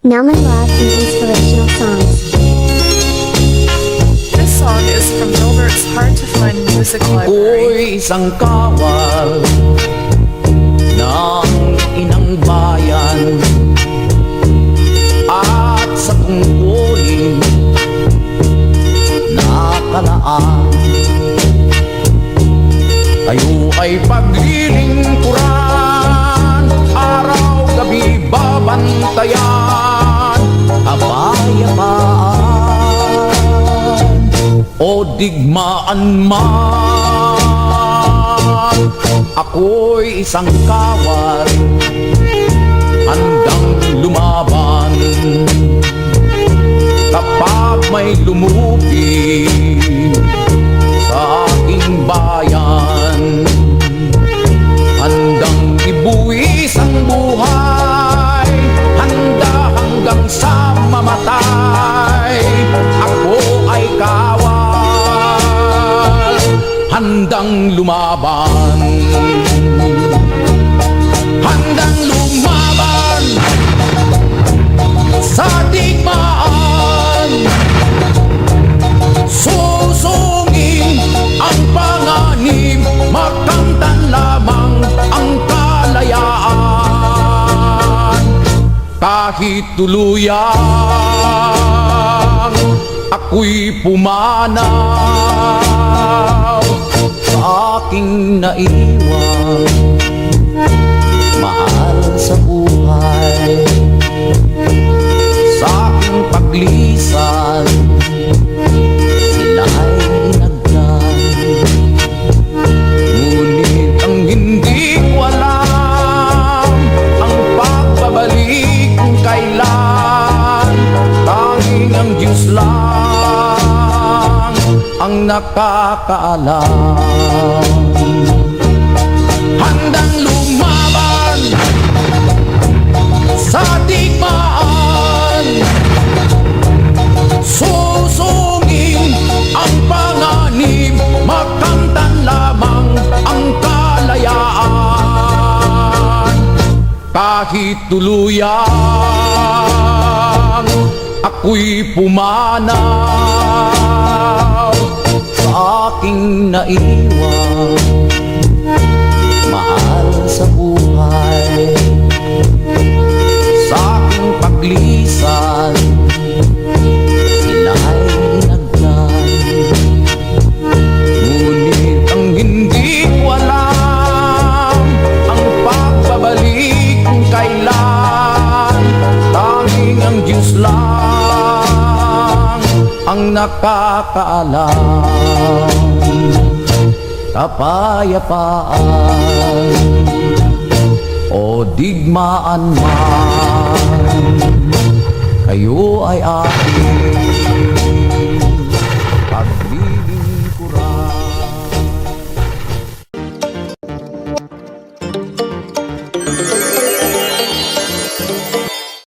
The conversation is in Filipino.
Nauman Love and Inspirational Songs. This song is from Gilbert's Hard to Find Music Library. Ako'y isang kawal ng inang bayan, at sa tungkulin nakalaan, tayo ay paglilingkuran, araw-gabi babantayan, kapayapaan o digmaan man. Ako'y isang kawal, handang lumaban kapag may lumupi sa aking bayan. Handang ibuwis ang buhay, handa hanggang sa mamatay. Ako ay kawal, handang lumaban. Handang lumaban sa digmaan, susungin ang panganib, makamtan lamang ang kalayaan. Kahit tuluyang ako'y pumanaw sa aking naiwan, mahal sa buhay. Sa aking paglisan, sila'y inagdan. Ngunit ang hindi ko alam, ang pagbabalik kung kailan. Tanging ang Diyos lang ang nakakaalam. Handang lumaban sa digmaan, susungin ang panganib, makamtan lamang ang kalayaan. Kahit tuluyang ako'y pumanaw sa aking naiwan, mahal sa buhay. Sa aking paglisan, sila'y inagdan. Ngunit ang hindi ko alam, ang pagbabalik kung kailan. Tanging ang Diyos lang ang nakakaalam. Kapayapaan o digmaan man, kayo ay